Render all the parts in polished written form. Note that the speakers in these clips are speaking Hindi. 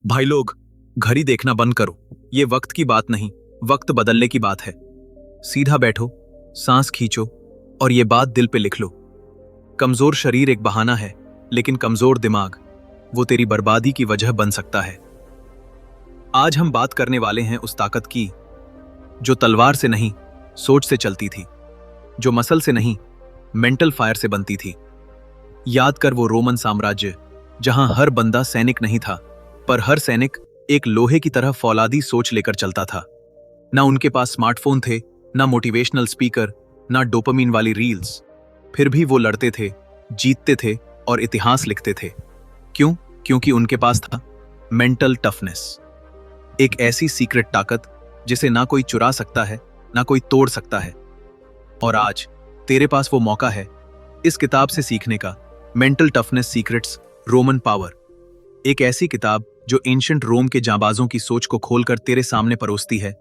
भाई लोग, घड़ी देखना बंद करो। ये वक्त की बात नहीं, वक्त बदलने की बात है। सीधा बैठो, सांस खींचो और ये बात दिल पे लिख लो। कमजोर शरीर एक बहाना है, लेकिन कमजोर दिमाग वो तेरी बर्बादी की वजह बन सकता है। आज हम बात करने वाले हैं उस ताकत की जो तलवार से नहीं, सोच से चलती थी, जो मसल से नहीं, मेंटल फायर से बनती थी। याद कर वो रोमन साम्राज्य जहां हर बंदा सैनिक नहीं था, पर हर सैनिक एक लोहे की तरह फौलादी सोच लेकर चलता था। ना उनके पास स्मार्टफोन थे, ना मोटिवेशनल स्पीकर, ना डोपामीन वाली रील्स। फिर भी वो लड़ते थे, जीतते थे और इतिहास लिखते थे। क्यों? क्योंकि उनके पास था मेंटल टफनेस, एक ऐसी सीक्रेट ताकत जिसे ना कोई चुरा सकता है, ना कोई तोड़ सकता है। और आज तेरे पास वो मौका है इस किताब से सीखने का। Mental toughness secrets, Roman power. एक ऐसी किताब जो एंशिएंट रोम के जांबाजों की सोच को खोलकर तेरे सामने परोसती है।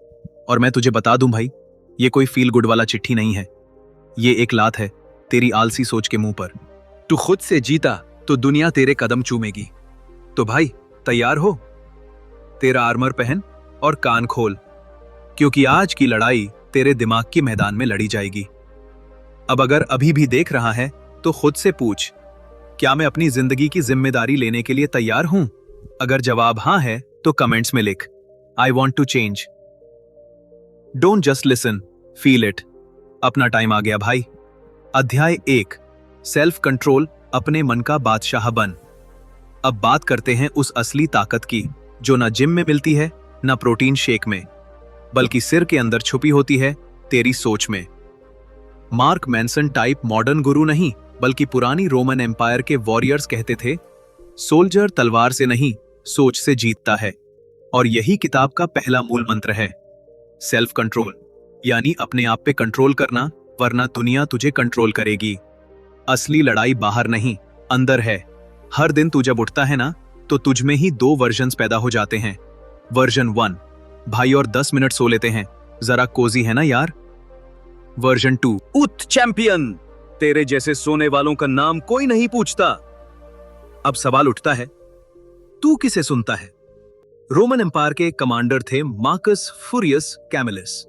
और मैं तुझे बता दूं भाई, ये कोई फील गुड वाला चिट्ठी नहीं है। ये एक लात है तेरी आलसी सोच के मुंह पर। तू खुद से जीता तो दुनिया तेरे कदम चूमेगी। तो भाई, तैयार हो? तेरा आर्मर पहन और कान खोल, क्योंकि आज की लड़ाई तेरे दिमाग की मैदान में लड़ी जाएगी। अब अगर अभी भी देख रहा है तो खुद से पूछ, क्या मैं अपनी जिंदगी की जिम्मेदारी लेने के लिए तैयार हूं? अगर जवाब हां है तो कमेंट्स में लिख, I want to change. Don't just listen, feel it. अपना टाइम आ गया भाई। अध्याय 1, सेल्फ कंट्रोल, अपने मन का बादशाह बन। अब बात करते हैं उस असली ताकत की जो ना जिम में मिलती है, ना प्रोटीन शेक में, बल्कि सिर के अंदर छुपी होती है, तेरी सोच में। मार्क मैनसन टाइप मॉडर्न गुरु नहीं, बल्कि पुरानी रोमन एम्पायर के वॉरियर्स कहते थे, सोल्जर तलवार से नहीं, सोच से जीतता है। और यही किताब का पहला मूल मंत्र है, सेल्फ कंट्रोल, यानी अपने आप पे कंट्रोल करना, वरना दुनिया तुझे कंट्रोल करेगी। असली लड़ाई बाहर नहीं, अंदर है। हर दिन तू जब उठता है ना, तो तुझ में ही 2 वर्जन्स पैदा हो जाते हैं। वर्जन 1, भाई और 10 मिनट सो लेते हैं, जरा कोजी है ना यार। वर्जन 2, उठ चैंपियन, तेरे जैसे सोने वालों का नाम कोई नहीं पूछता। अब सवाल उठता है, तू किसे सुनता है? रोमन एम्पायर के कमांडर थे मार्कस फूरियस कैमिलस।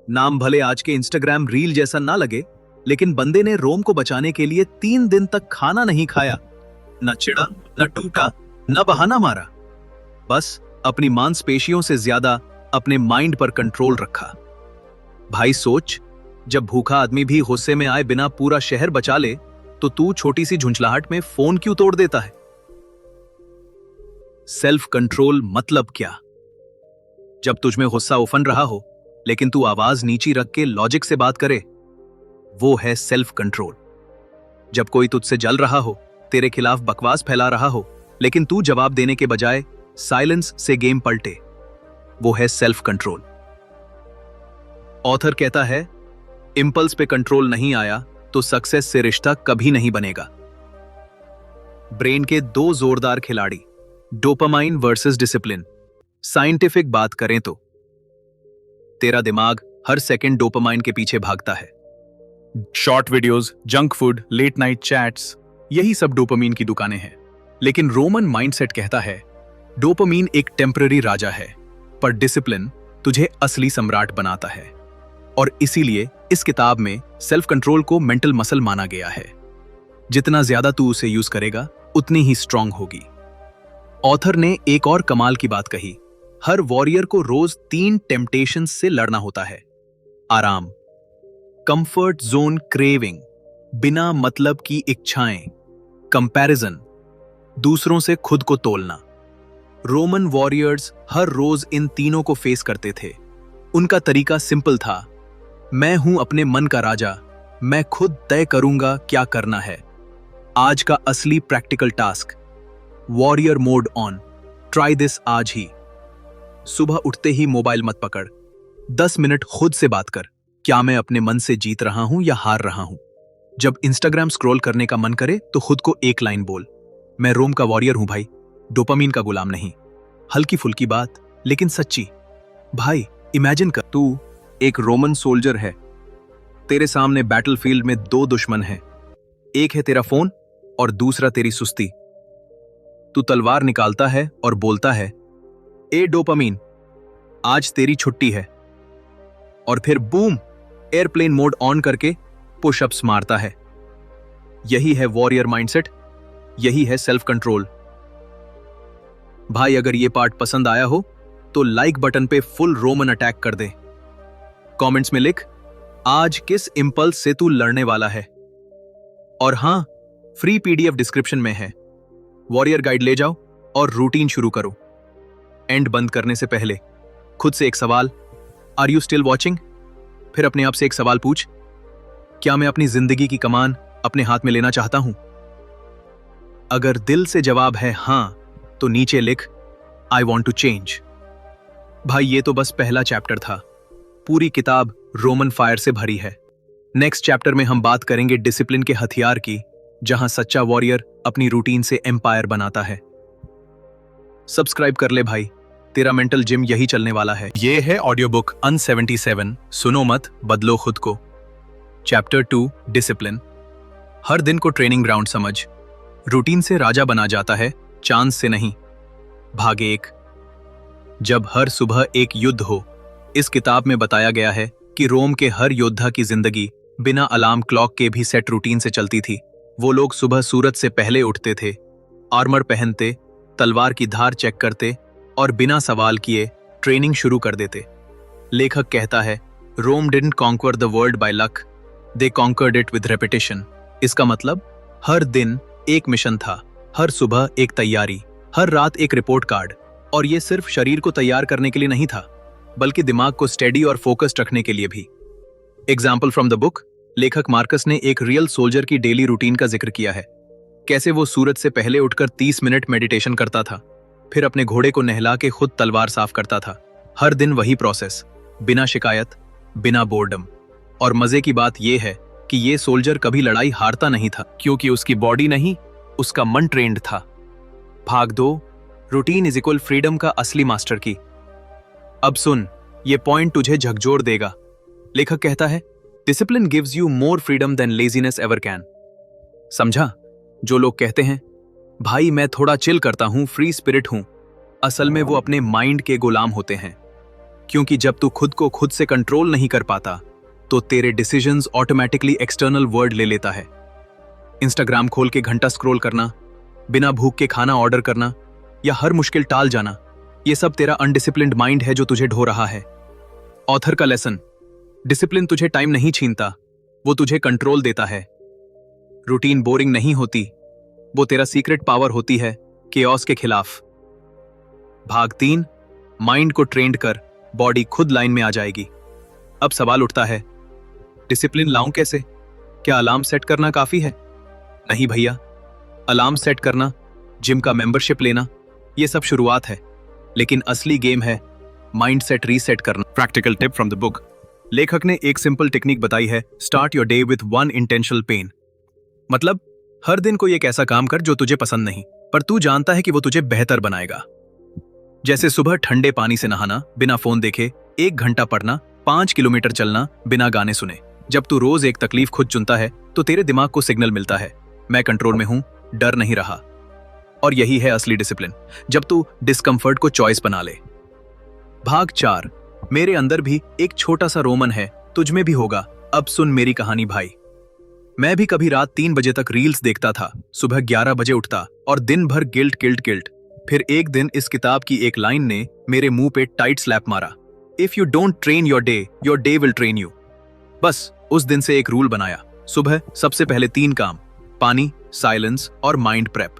नाम भले आज के इंस्टाग्राम रील जैसा ना लगे, लेकिन बंदे ने रोम को बचाने के लिए 3 दिन तक खाना नहीं खाया। न चिढ़ा, न टूटा, न बहाना मारा। बस अपनी मांसपेशियों से ज्यादा अपने माइंड पर कंट्रोल रखा। भाई सोच, जब भूखा आदमी भी गुस्से में आए बिना पूरा शहर बचा ले, तो तू छोटी सी झुंझलाहट में फोन क्यों तोड़ देता है? सेल्फ कंट्रोल मतलब क्या? जब तुझ में गुस्सा उफन रहा हो, लेकिन तू आवाज नीची रख के लॉजिक से बात करे, वो है सेल्फ कंट्रोल। जब कोई तुझसे जल रहा हो, तेरे खिलाफ बकवास फैला रहा हो, लेकिन तू जवाब देने के बजाय साइलेंस से गेम पलटे, वो है सेल्फ कंट्रोल। ऑथर कहता है, इंपल्स पे कंट्रोल नहीं आया तो सक्सेस से रिश्ता कभी नहीं बनेगा। ब्रेन के 2 जोरदार खिलाड़ी, डोपामाइन वर्सेस डिसिप्लिन। साइंटिफिक बात करें तो तेरा दिमाग हर सेकंड डोपामाइन के पीछे भागता है। Short videos, junk food, late night chats, यही सब डोपामीन की दुकानें हैं। लेकिन रोमन माइंडसेट कहता है, डोपामीन एक टेम्पररी राजा है, पर डिसिप्लिन तुझे असली सम्राट बनाता है। और इसीलिए इस किताब में सेल्फ कंट्रोल को मेंटल मसल माना गया है। जितना ज्यादा तू उसे यूज करेगा, उतनी ही स्ट्रांग होगी। ऑथर ने एक और कमाल की बात कही, हर वॉरियर को रोज 3 टेम्पटेशन से लड़ना होता है। आराम, कंफर्ट जोन क्रेविंग, बिना मतलब की इच्छाएं, कंपैरिजन, दूसरों से खुद को तोलना। रोमन वॉरियर्स हर रोज इन तीनों को फेस करते थे। उनका तरीका सिंपल था, मैं हूं अपने मन का राजा, मैं खुद तय करूंगा क्या करना है। आज का असली practical task, warrior mode on, try this आज ही। सुबह उठते ही मोबाइल मत पकड़, 10 मिनट खुद से बात कर, क्या मैं अपने मन से जीत रहा हूं या हार रहा हूं? जब इंस्टाग्राम स्क्रॉल करने का मन करे तो खुद को एक लाइन बोल, मैं रोम का वॉरियर हूं भाई, डोपामीन का गुलाम नहीं। हल्की फुल्की बात, लेकिन सच्ची। भाई इमेजिन कर, तू एक रोमन सोल्जर है, तेरे सामने बैटलफील्ड में 2 दुश्मन हैं। एक है तेरा फोन और दूसरा तेरी सुस्ती। तू तलवार निकालता है और बोलता है, ए डोपामीन, आज तेरी छुट्टी है। और फिर बूम, एयरप्लेन मोड ऑन करके पुशअप्स मारता है। यही है वॉरियर माइंडसेट, यही है सेल्फ कंट्रोल। भाई अगर ये पार्ट पसंद आया हो तो लाइक बटन पे फुल रोमन अटैक कर दे। कमेंट्स में लिख आज किस इंपल्स से तू लड़ने वाला है। और हां, फ्री पीडीएफ डिस्क्रिप्शन में है। वॉरियर गाइड ले जाओ और रूटीन शुरू करो। एंड बंद करने से पहले खुद से एक सवाल, आर यू स्टिल वॉचिंग? फिर अपने आप से एक सवाल पूछ, क्या मैं अपनी जिंदगी की कमान अपने हाथ में लेना चाहता हूं? अगर दिल से जवाब है हां, तो नीचे लिख आई वॉन्ट टू चेंज। भाई ये तो बस पहला चैप्टर था, पूरी किताब रोमन फायर से भरी है। नेक्स्ट चैप्टर में हम बात करेंगे डिसिप्लिन के हथियार की, जहां सच्चा वॉरियर अपनी रूटीन से एम्पायर बनाता है। सब्सक्राइब कर ले भाई, तेरा मेंटल जिम यही चलने वाला है। ये है ऑडियो बुक अन 77, सुनो मत बदलो खुद को। Chapter 2 discipline. हर दिन को ट्रेनिंग ग्राउंड समझ, रूटीन से राजा बना जाता है, चांस से नहीं। भाग 1, जब हर सुबह एक युद्ध हो। इस किताब में बताया गया है कि रोम के हर योद्धा की जिंदगी बिना अलार्म क्लॉक के भी सेट रूटीन से चलती थी। वो लोग सुबह सूरज से पहले उठते थे, आर्मर पहनते, तलवार की धार चेक करते और बिना सवाल किए ट्रेनिंग शुरू कर देते। लेखक कहता है, Rome didn't conquer the world by luck, they conquered it with repetition. इसका मतलब हर दिन एक मिशन था, हर सुबह एक तैयारी, हर रात एक रिपोर्ट कार्ड। और ये सिर्फ शरीर को तैयार करने के लिए नहीं था, बल्कि दिमाग को स्टेडी और फोकस्ड रखने के लिए भी। एग्जाम्पल फ्रॉम द बुक, लेखक मार्कस ने एक रियल सोल्जर की डेली रूटीन का जिक्र किया है। कैसे वो सूरज से पहले उठकर 30 मिनट मेडिटेशन करता था, फिर अपने घोड़े को नहला के खुद तलवार साफ करता था। हर दिन वही प्रोसेस, बिना शिकायत, बिना बोर्डम। और मजे की बात यह है कि ये सोल्जर कभी लड़ाई हारता नहीं था, क्योंकि उसकी बॉडी नहीं, उसका मन ट्रेंड था। भाग 2, रूटीन इज इक्वल फ्रीडम का असली मास्टर की। अब सुन, ये पॉइंट तुझे झकझोर देगा। लेखक कहता है, discipline gives you more freedom than laziness ever can. समझा? जो लोग कहते हैं भाई मैं थोड़ा चिल करता हूं, फ्री स्पिरिट हूं, असल में वो अपने माइंड के गुलाम होते हैं। क्योंकि जब तू खुद को खुद से कंट्रोल नहीं कर पाता, तो तेरे डिसीजंस ऑटोमेटिकली एक्सटर्नल वर्ड ले लेता है। इंस्टाग्राम खोल के घंटा स्क्रॉल करना, बिना भूख के खाना ऑर्डर करना या हर मुश्किल टाल जाना, ये सब तेरा अनडिसिप्लिन्ड माइंड है जो तुझे ढो रहा है। ऑथर का लेसन, डिसिप्लिन तुझे टाइम नहीं छीनता, वो तुझे कंट्रोल देता है। रूटीन बोरिंग नहीं होती, वो तेरा सीक्रेट पावर होती है केओस के खिलाफ। भाग 3, माइंड को ट्रेंड कर, बॉडी खुद लाइन में आ जाएगी। अब सवाल उठता है, डिसिप्लिन लाऊं कैसे? क्या अलार्म सेट करना काफी है? नहीं भैया, अलार्म सेट करना, जिम का मेंबरशिप लेना, ये सब शुरुआत है, लेकिन असली गेम है माइंड सेट रीसेट करना। Practical tip from the book, लेखक ने एक सिंपल टेक्निक बताई है, start your day with 1 intentional pain. मतलब हर दिन कोई एक ऐसा काम कर जो तुझे पसंद नहीं, पर तू जानता है कि वो तुझे बेहतर बनाएगा। जैसे सुबह ठंडे पानी से नहाना, बिना फोन देखे, 1 घंटा पढ़ना, 5 किलोमीटर चलना बिना गाने सुने। जब तू रोज एक तकलीफ खुद चुनता है, तो तेरे दिमाग को सिग्नल मिलता है, मैं कंट्रोल में हूं, डर नहीं रहा। और यही है असली डिसिप्लिन, जब तू डिस्कंफर्ट को चॉइस बना ले। भाग 4, मेरे अंदर भी एक छोटा सा रोमन है, तुझ में भी होगा। अब सुन मेरी कहानी भाई। मैं भी कभी रात 3 बजे तक रील्स देखता था, सुबह 11 बजे उठता और दिन भर गिल्ट। फिर एक दिन इस किताब की एक लाइन ने मेरे मुंह पे टाइट स्लैप मारा, if you don't train your day will train you. बस उस दिन से एक रूल बनाया, सुबह सबसे पहले 3 काम, पानी, साइलेंस और माइंड प्रेप।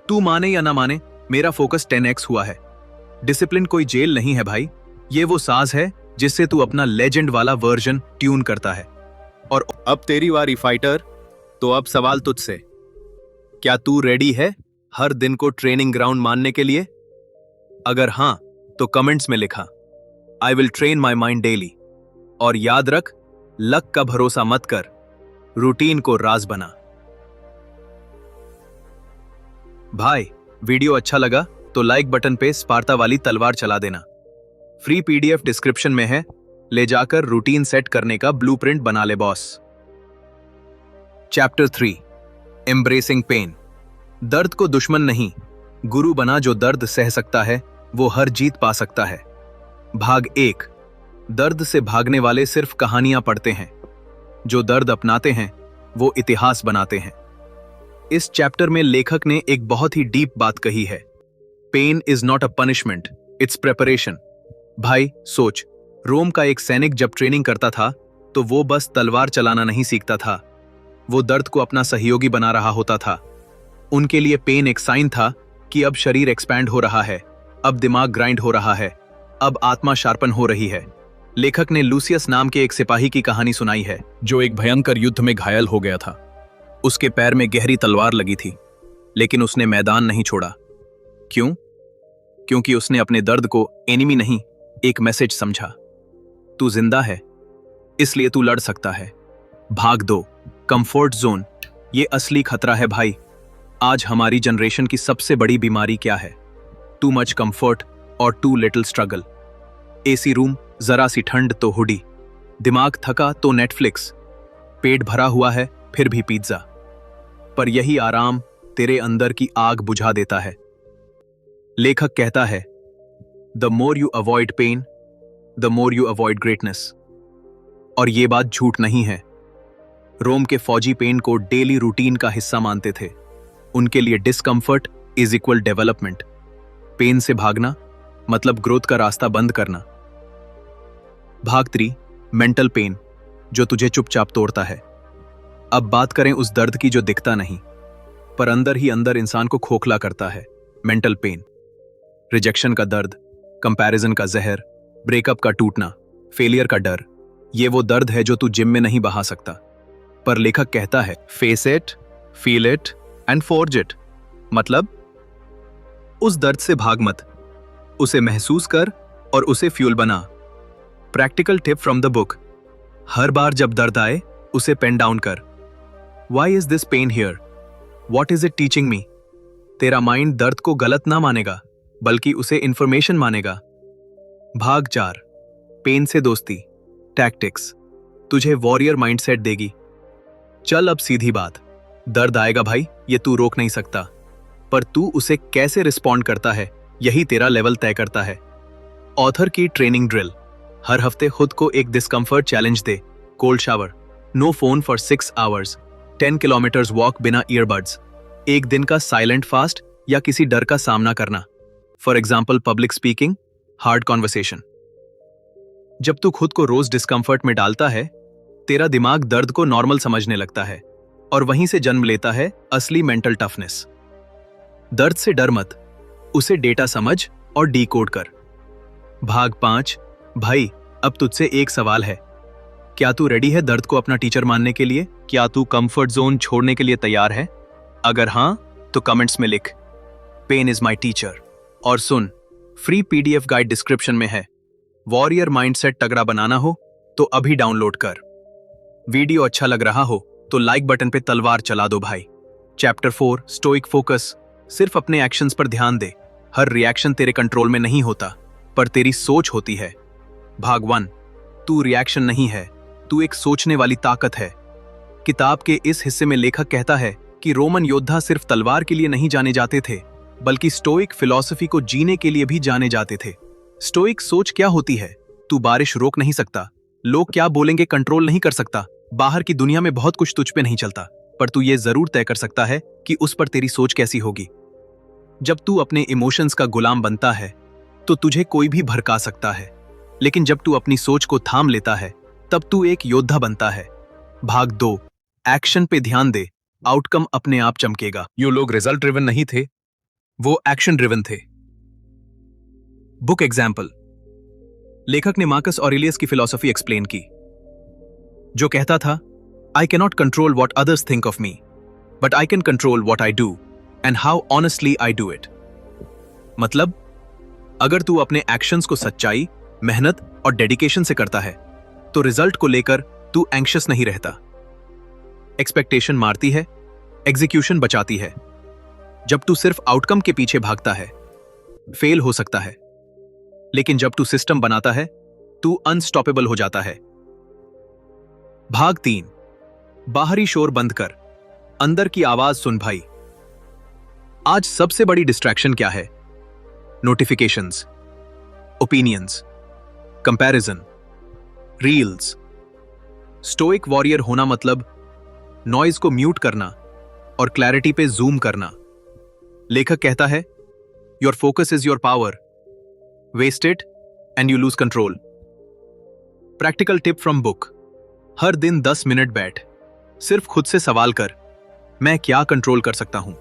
तू माने या ना माने, मेरा फोकस 10x हुआ है। डिसिप्लिन कोई जेल नहीं है भाई, ये वो साज है जिससे तू अपना लेजेंड वाला वर्जन ट्यून करता है। और अब तेरी बारी फाइटर, तो अब सवाल तुझसे, क्या तू रेडी है हर दिन को ट्रेनिंग ग्राउंड मानने के लिए? अगर हां, तो कमेंट्स में लिखा, I will train my mind daily. और याद रख, लक का भरोसा मत कर, रूटीन को राज बना। भाई वीडियो अच्छा लगा तो लाइक बटन पे स्पार्ता वाली तलवार चला देना। फ्री पीडीएफ डिस्क्रिप्शन में है, ले जाकर रूटीन सेट करने का ब्लूप्रिंट बना ले बॉस। Chapter 3, embracing pen. दर्द को दुश्मन नहीं, गुरु बना जो दर्द सह सकता है, वो हर जीत पा सकता है। भाग 1। दर्द से भागने वाले सिर्फ कहानियां पढ़ते हैं, जो दर्द अपनाते हैं वो इतिहास बनाते हैं। इस चैप्टर में लेखक ने एक बहुत ही डीप बात कही है। Pain is not a punishment, it's preparation. भाई सोच, रोम का एक सैनिक जब ट्रेनिंग करता था तो वो बस तलवार चलाना नहीं सीखता था, वो दर्द को अपना सहयोगी बना रहा होता था। उनके लिए पेन एक साइन था कि अब शरीर एक्सपैंड हो रहा है, अब दिमाग ग्राइंड हो रहा है, अब आत्मा शार्पन हो रही है। लेखक ने लूसियस नाम के एक सिपाही की कहानी सुनाई है, जो एक भयंकर युद्ध में घायल हो गया था। उसके पैर में गहरी तलवार लगी थी, लेकिन उसने मैदान नहीं छोड़ा। क्यों? क्योंकि उसने अपने दर्द को एनिमी नहीं, एक मैसेज समझा। तू जिंदा है, इसलिए तू लड़ सकता है। भाग 2। Comfort zone. ये असली खतरा है भाई। आज हमारी जनरेशन की सबसे बड़ी बीमारी क्या है? टू मच कंफर्ट और too little struggle. AC room, जरा सी ठंड तो हुडी, दिमाग थका तो नेटफ्लिक्स, पेट भरा हुआ है फिर भी पिज्जा। पर यही आराम तेरे अंदर की आग बुझा देता है। लेखक कहता है, the more you avoid pen, the more you avoid greatness. और ये बात झूठ नहीं है। रोम के फौजी पेन को डेली रूटीन का हिस्सा मानते थे। उनके लिए discomfort is equal development. Pain से भागना मतलब ग्रोथ का रास्ता बंद करना। भाग 3। मेंटल पेन, जो तुझे चुपचाप तोड़ता है। अब बात करें उस दर्द की जो दिखता नहीं, पर अंदर ही अंदर इंसान को खोखला करता है। Mental pen. रिजेक्शन का दर्द, कंपैरिजन का जहर, ब्रेकअप का टूटना, फेलियर का डर। ये वो दर्द है जो तू जिम में नहीं बहा सकता। पर लेखक कहता है, face it, feel it and forge it. मतलब उस दर्द से भाग मत, उसे महसूस कर और उसे फ्यूल बना। Practical tip from the book. हर बार जब दर्द आए उसे पेन डाउन कर। Why is this pain here? What is it teaching me? तेरा माइंड दर्द को गलत ना मानेगा, बल्कि उसे इंफॉर्मेशन मानेगा। भाग 4। पेन से दोस्ती, टैक्टिक्स, तुझे वॉरियर माइंडसेट देगी। चल अब सीधी बात, दर्द आएगा भाई, ये तू रोक नहीं सकता, पर तू उसे कैसे रिस्पॉन्ड करता है यही तेरा लेवल तय करता है। ऑथर की ट्रेनिंग ड्रिल। हर हफ्ते खुद को एक डिस्कंफर्ट चैलेंज दे। Cold shower, no phone for 6 hours, 10 kilometres walk बिना ईयरबड्स, एक दिन का साइलेंट फास्ट या किसी डर का सामना करना। For example public speaking, hard conversation. जब तू खुद को रोज डिस्कंफर्ट में डालता है, तेरा दिमाग दर्द को नॉर्मल समझने लगता है और वहीं से जन्म लेता है असली मेंटल टफनेस। दर्द से डर मत, उसे डेटा समझ और डीकोड कर। भाग 5। भाई अब तुझसे एक सवाल है, क्या तू रेडी है दर्द को अपना टीचर मानने के लिए? क्या तू कंफर्ट जोन छोड़ने के लिए तैयार है? अगर हां तो कमेंट्स में लिख, पेन इज माय टीचर। और सुन, फ्री पीडीएफ गाइड डिस्क्रिप्शन में है। वॉरियर माइंडसेट तगड़ा बनाना हो तो अभी डाउनलोड कर। वीडियो अच्छा लग रहा हो तो लाइक बटन पे तलवार चला दो भाई। Chapter 4 stoic focus. सिर्फ अपने एक्शंस पर ध्यान दे। हर रिएक्शन तेरे कंट्रोल में नहीं होता, पर तेरी सोच होती है। भाग 1। तू रिएक्शन नहीं है, तू एक सोचने वाली ताकत है। किताब के इस हिस्से में लेखक कहता है कि रोमन योद्धा सिर्फ तलवार के लिए नहीं जाने जाते थे, बल्कि स्टोइक फिलॉसफी को जीने के लिए भी जाने जाते थे। स्टोइक सोच क्या होती है? तू बारिश रोक नहीं सकता, लोग क्या बोलेंगे कंट्रोल नहीं कर सकता, बाहर की दुनिया में बहुत कुछ तुझ पे नहीं चलता, पर तू ये जरूर तय कर सकता है कि उस पर तेरी सोच कैसी होगी। जब तू अपने इमोशंस का गुलाम बनता है तो तुझे कोई भी भड़का सकता है, लेकिन जब तू अपनी सोच को थाम लेता है तब तू एक योद्धा बनता है। भाग 2। एक्शन पे ध्यान दे, आउटकम अपने आप चमकेगा। ये लोग रिजल्ट ड्रिवन नहीं थे, वो एक्शन ड्रिवन थे। Book example. लेखक ने मार्कस ऑरेलियस की फिलॉसफी एक्सप्लेन की, जो कहता था, I cannot control what others think of me, but I can control what I do and how honestly I do it. मतलब अगर तू अपने एक्शंस को सच्चाई, मेहनत और डेडिकेशन से करता है तो रिजल्ट को लेकर तू एंग्शियस नहीं रहता। एक्सपेक्टेशन मारती है, एग्जीक्यूशन बचाती है। जब तू सिर्फ आउटकम के पीछे भागता है, फेल हो सकता है, लेकिन जब तू सिस्टम बनाता है, तू अनस्टॉपेबल हो जाता है। भाग 3। बाहरी शोर बंद कर, अंदर की आवाज सुन भाई। आज सबसे बड़ी डिस्ट्रैक्शन क्या है? Notifications, opinions, comparison, reels. Stoic warrior होना मतलब नॉइज को म्यूट करना और क्लैरिटी पे जूम करना। लेखक कहता है, your focus is your power, waste it and you lose control. Practical tip from book. हर दिन 10 मिनट बैठ, सिर्फ खुद से सवाल कर, मैं क्या कंट्रोल कर सकता हूं?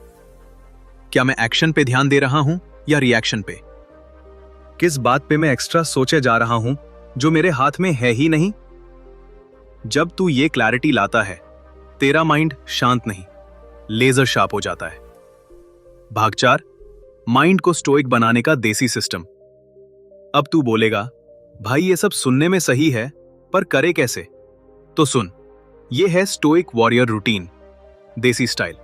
क्या मैं एक्शन पे ध्यान दे रहा हूं या रिएक्शन पे? किस बात पे मैं एक्स्ट्रा सोचे जा रहा हूं जो मेरे हाथ में है ही नहीं? जब तू ये क्लैरिटी लाता है, तेरा माइंड शांत नहीं, लेजर शार्प हो जाता है। भाग 4, माइंड को स्टोइक बनाने का देसी सिस्टम। अब तू बोलेगा, भाई ये सब सुनने में सही है, पर करे कैसे? तो सुन, ये है स्टोइक वॉरियर रूटीन, देसी स्टाइल।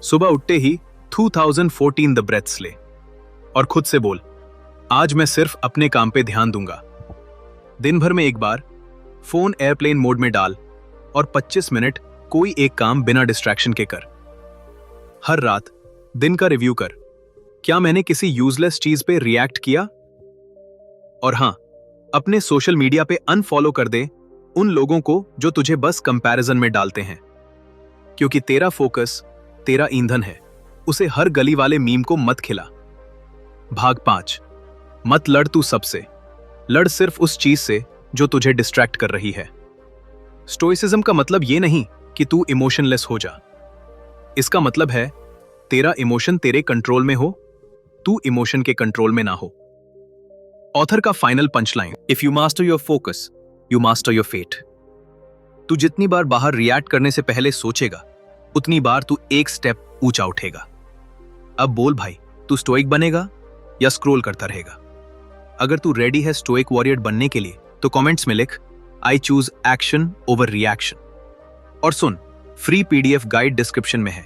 सुबह उठते ही 2014 द ब्रेथ्स ले और खुद से बोल, आज मैं सिर्फ अपने काम पे ध्यान दूंगा। दिन भर में एक बार फोन एयरप्लेन मोड में डाल और 25 मिनट कोई एक काम बिना डिस्ट्रैक्शन के कर। हर रात दिन का रिव्यू कर, क्या मैंने किसी यूजलेस चीज पे रिएक्ट किया? और हां, अपने सोशल मीडिया पे अनफॉलो कर दे उन लोगों को जो तुझे बस कंपैरिजन में डालते हैं, क्योंकि तेरा फोकस तेरा ईंधन है, उसे हर गली वाले मीम को मत खिला। भाग 5, मत लड़ तू सबसे, लड़ सिर्फ उस चीज से जो तुझे डिस्ट्रैक्ट कर रही है। स्टोइसिज्म का मतलब ये नहीं कि तू इमोशनलेस हो जा। इसका मतलब है तेरा इमोशन तेरे कंट्रोल में हो, तू इमोशन के कंट्रोल में ना हो। ऑथर का final punchline, if you master your focus, you master your fate. तू जितनी बार बाहर रिएक्ट करने से पहले सोचेगा, उतनी बार तू एक स्टेप ऊंचा उठेगा। अब बोल भाई, तू स्टोइक बनेगा या स्क्रॉल करता रहेगा? अगर तू रेडी है स्टोइक वॉरियर बनने के लिए, तो कमेंट्स में लिख, I choose action over reaction. और सुन, फ्री पीडीएफ गाइड डिस्क्रिप्शन में है।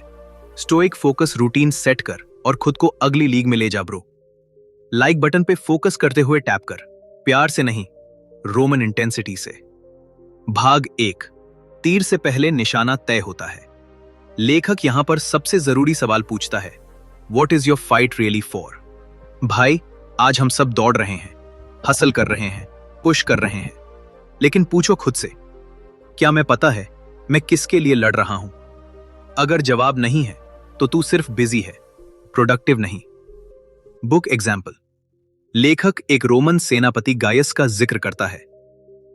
स्टोइक फोकस रूटीन सेट कर और खुद को अगली लीग में ले जा ब्रो। लाइक बटन पे फोकस करते हुए टैप कर, प्यार से नहीं, रोमन इंटेंसिटी से। भाग 1, तीर से पहले निशाना तय होता है। लेखक यहां पर सबसे जरूरी सवाल पूछता है, what is your fight really for? भाई, आज हम सब दौड़ रहे हैं, हसल कर रहे हैं, पुश कर रहे हैं, लेकिन पूछो खुद से, क्या मैं पता है मैं किसके लिए लड़ रहा हूं? अगर जवाब नहीं है, तो तू सिर्फ बिजी है, प्रोडक्टिव नहीं। Book example. लेखक एक रोमन सेनापति गायस का जिक्र करता है,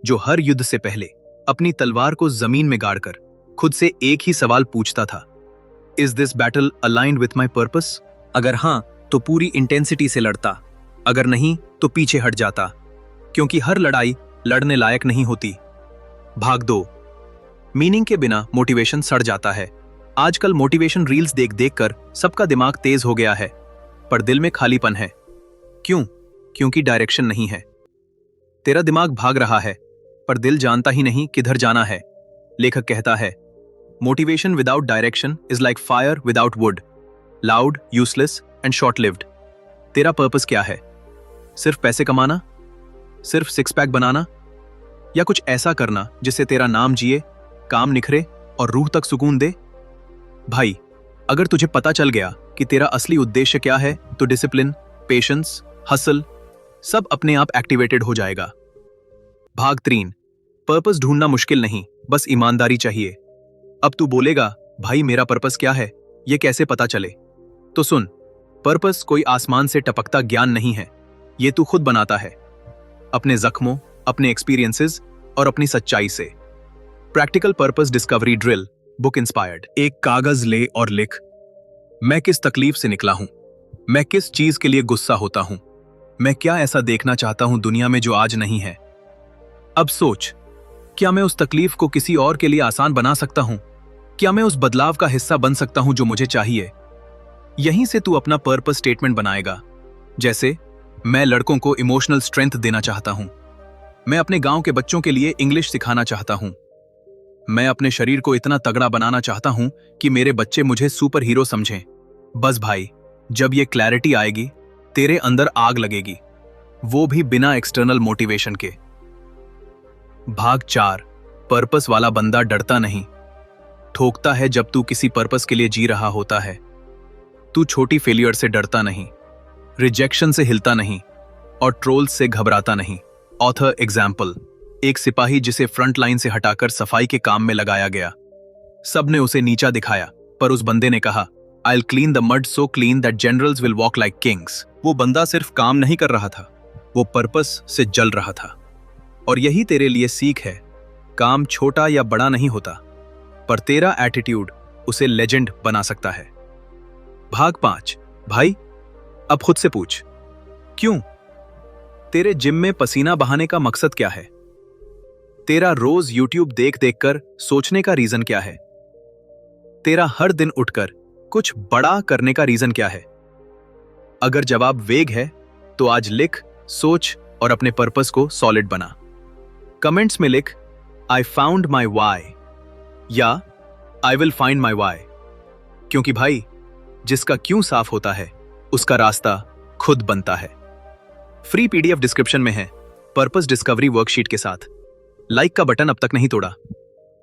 जो हर युद्ध से पहले अपनी तलवार को जमीन में गाड़कर खुद से एक ही सवाल पूछता था, is this battle aligned with my purpose? अगर हां, तो पूरी इंटेंसिटी से लड़ता, अगर नहीं तो पीछे हट जाता, क्योंकि हर लड़ाई लड़ने लायक नहीं होती। भाग 2, मीनिंग के बिना मोटिवेशन सड़ जाता है। आजकल मोटिवेशन रील्स देख देख कर सबका दिमाग तेज हो गया है, पर दिल में खालीपन है। क्यों? क्योंकि डायरेक्शन नहीं है। तेरा दिमाग भाग रहा है, पर दिल जानता ही नहीं किधर जाना है। लेखक कहता है, motivation without direction is like fire without would, loud, useless and short lived. तेरा पर्पस क्या है? सिर्फ पैसे कमाना? सिर्फ सिक्स पैक बनाना? या कुछ ऐसा करना जिससे तेरा नाम जिए, काम निखरे और रूह तक सुकून दे? भाई, अगर तुझे पता चल गया कि तेरा असली उद्देश्य क्या है, तो डिसिप्लिन, पेशेंस, हसल सब अपने आप एक्टिवेटेड हो जाएगा। भाग 3, पर्पस ढूंढना मुश्किल नहीं, बस ईमानदारी चाहिए। अब तू बोलेगा, भाई मेरा पर्पस क्या है, यह कैसे पता चले? तो सुन, पर्पस कोई आसमान से टपकता ज्ञान नहीं है, यह तू खुद बनाता है, अपने जख्मों, अपने एक्सपीरियंसेस और अपनी सच्चाई से। Practical purpose discovery drill, book inspired. एक कागज ले और लिख, मैं किस तकलीफ से निकला हूं, मैं किस चीज के लिए गुस्सा होता हूं, मैं क्या ऐसा देखना चाहता हूं दुनिया में जो आज नहीं है। अब सोच, क्या मैं उस तकलीफ को किसी और के लिए आसान बना सकता हूं? क्या मैं उस बदलाव का हिस्सा बन सकता हूं जो मुझे चाहिए? यहीं से तू अपना पर्पस स्टेटमेंट बनाएगा। जैसे, मैं लड़कों को इमोशनल स्ट्रेंथ देना चाहता हूं, मैं अपने गांव के बच्चों के लिए इंग्लिश सिखाना चाहता हूं, मैं अपने शरीर को इतना तगड़ा बनाना चाहता हूं कि मेरे बच्चे मुझे सुपर हीरो समझें। बस भाई, जब ये क्लैरिटी आएगी, तेरे अंदर आग लगेगी, वो भी बिना एक्सटर्नल मोटिवेशन के। भाग 4, पर्पस वाला बंदा डरता नहीं, ठोकता है जब तू किसी पर्पस के लिए जी रहा होता है। तू छोटी फेलियर से डरता नहीं, रिजेक्शन से हिलता नहीं और ट्रोल्स से घबराता नहीं। ऑथर एग्जाम्पल, एक सिपाही जिसे फ्रंट लाइन से हटाकर सफाई के काम में लगाया गया। सबने उसे नीचा दिखाया, पर उस बंदे ने कहा, I'll clean the mud so clean that generals will walk like kings। वो बंदा सिर्फ काम नहीं कर रहा था, वो पर्पस से जल रहा था। और यही तेरे लिए सीख है, काम छोटा या बड़ा नहीं होता, पर तेरा एटीट्यूड उसे लेजेंड बना सकता है। भाग 5। भाई, अब खुद से पूछ, क्यों? तेरे जिम में पसीना बहाने का मकसद क्या है? तेरा रोज यूट्यूब देख देख कर सोचने का रीजन क्या है? तेरा हर दिन उठकर कुछ बड़ा करने का रीजन क्या है? अगर जवाब वेग है तो आज लिख, सोच और अपने पर्पस को सॉलिड बना। कमेंट्स में लिख, आई फाउंड माई वाई या I will find my why. क्योंकि भाई, जिसका क्यों साफ होता है उसका रास्ता खुद बनता है। फ्री पीडीएफ डिस्क्रिप्शन में है, पर्पस डिस्कवरी वर्कशीट के साथ। लाइक का बटन अब तक नहीं तोड़ा।